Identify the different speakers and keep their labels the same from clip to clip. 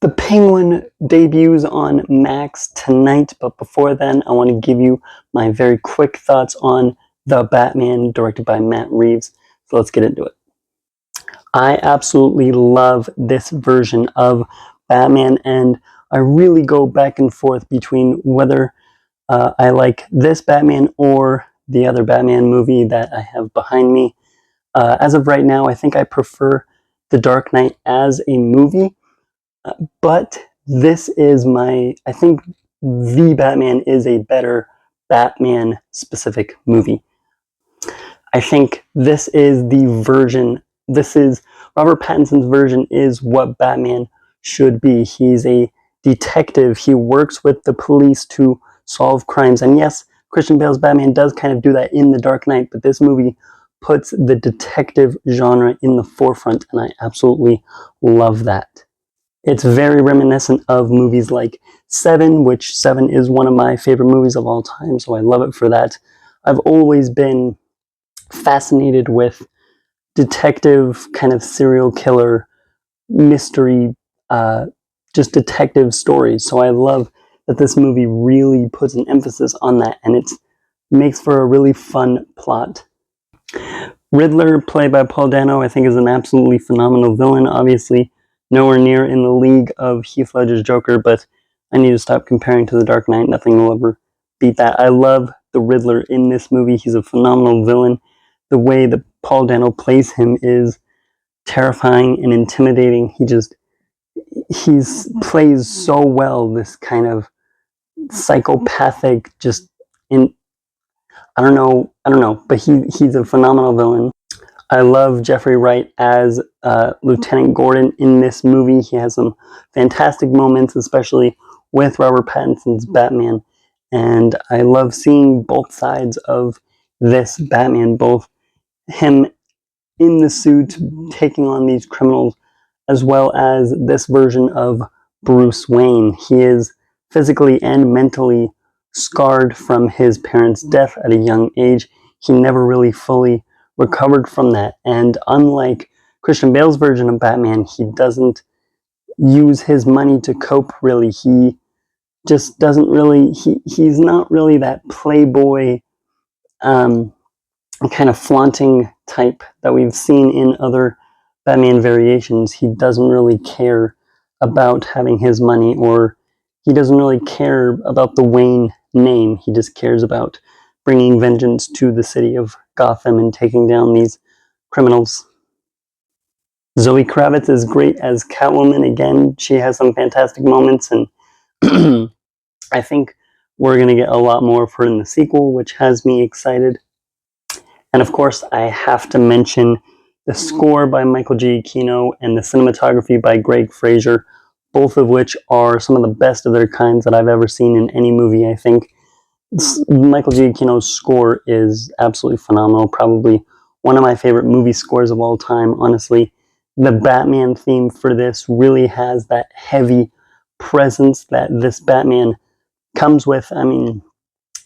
Speaker 1: The Penguin debuts on Max tonight, but before then, I want to give you my very quick thoughts on The Batman, directed by Matt Reeves. So let's get into it. I absolutely love this version of Batman, and I really go back and forth between whether I like this Batman or the other Batman movie that I have behind me. As of right now, I think I prefer The Dark Knight as a movie. But this is I think The Batman is a better Batman specific movie. I think this is Robert Pattinson's version is what Batman should be. He's a detective. He works with the police to solve crimes. And yes, Christian Bale's Batman does kind of do that in The Dark Knight, but this movie puts the detective genre in the forefront, and I absolutely love that. It's very reminiscent of movies like Seven, which Seven is one of my favorite movies of all time, so I love it for that. I've always been fascinated with detective, kind of serial killer, mystery, just detective stories, so I love that this movie really puts an emphasis on that, and it makes for a really fun plot. Riddler, played by Paul Dano, I think is an absolutely phenomenal villain. Obviously, nowhere near in the league of Heath Ledger's Joker, but I need to stop comparing to The Dark Knight. Nothing will ever beat that. I love the Riddler in this movie. He's a phenomenal villain. The way that Paul Dano plays him is terrifying and intimidating. He plays so well this kind of psychopathic, just in I don't know, but he's a phenomenal villain. I love Jeffrey Wright as Lieutenant Gordon in this movie. He has some fantastic moments, especially with Robert Pattinson's Batman. And I love seeing both sides of this Batman, both him in the suit taking on these criminals, as well as this version of Bruce Wayne. He is physically and mentally scarred from his parents' death at a young age. He never really fully recovered from that. And unlike Christian Bale's version of Batman, he doesn't use his money to cope, really. He just doesn't really, he's not really that playboy, kind of flaunting type that we've seen in other Batman variations. He doesn't really care about having his money, or he doesn't really care about the Wayne name. He just cares about bringing vengeance to the city of Gotham and taking down these criminals. Zoe Kravitz is great as Catwoman. Again, she has some fantastic moments, and I think we're going to get a lot more of her in the sequel, which has me excited. And of course, I have to mention the score by Michael Giacchino and the cinematography by Greg Fraser, both of which are some of the best of their kinds that I've ever seen in any movie, I think. Michael Giacchino's score is absolutely phenomenal, probably one of my favorite movie scores of all time, honestly. The Batman theme for this really has that heavy presence that this Batman comes with. I mean,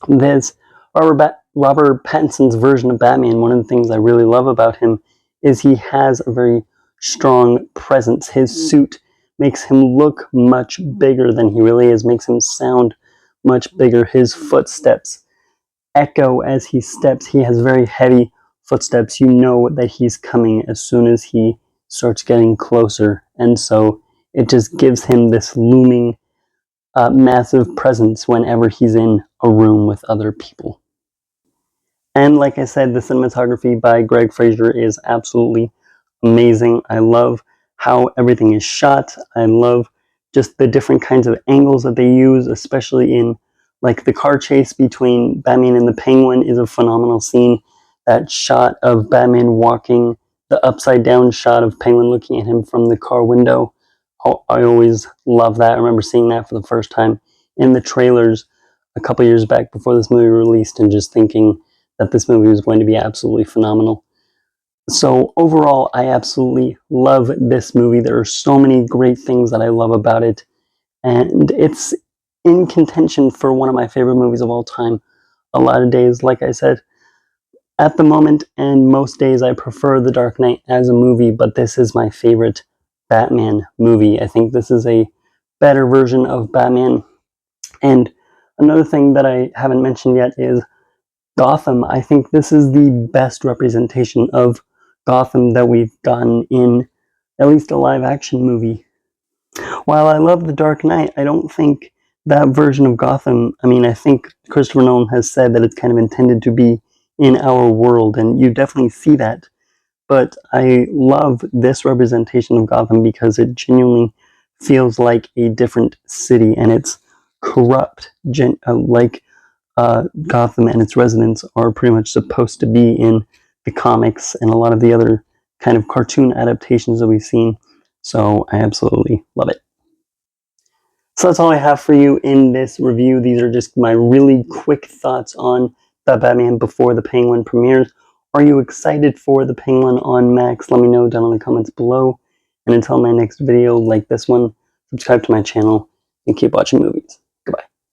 Speaker 1: there's Robert Pattinson's version of Batman. One of the things I really love about him is he has a very strong presence. His suit makes him look much bigger than he really is, makes him sound much bigger. His footsteps echo as he steps. He has very heavy footsteps. You know that he's coming as soon as he starts getting closer. And so it just gives him this looming, massive presence whenever he's in a room with other people. And like I said, the cinematography by Greg Fraser is absolutely amazing. I love how everything is shot. I love just the different kinds of angles that they use, especially in like the car chase between Batman and the Penguin is a phenomenal scene. That shot of Batman walking, the upside down shot of Penguin looking at him from the car window. I always love that. I remember seeing that for the first time in the trailers a couple years back before this movie released, and just thinking that this movie was going to be absolutely phenomenal. So overall, I absolutely love this movie. There are so many great things that I love about it, and it's in contention for one of my favorite movies of all time. A lot of days, like I said, at the moment and most days, I prefer The Dark Knight as a movie, but this is my favorite Batman movie. I think this is a better version of Batman. And another thing that I haven't mentioned yet is Gotham. I think this is the best representation of Gotham that we've gotten in at least a live action movie. While I love The Dark Knight, I don't think that version of Gotham, I mean, I think Christopher Nolan has said that it's kind of intended to be in our world, and you definitely see that. But I love this representation of Gotham because it genuinely feels like a different city, and it's corrupt, like Gotham and its residents are pretty much supposed to be in the comics and a lot of the other kind of cartoon adaptations that we've seen. So I absolutely love it. So that's all I have for you in this review. These are just my really quick thoughts on the Batman before the Penguin premieres. Are you excited for the Penguin on Max? Let me know down in the comments below. And until my next video like this one, subscribe to my channel and keep watching movies.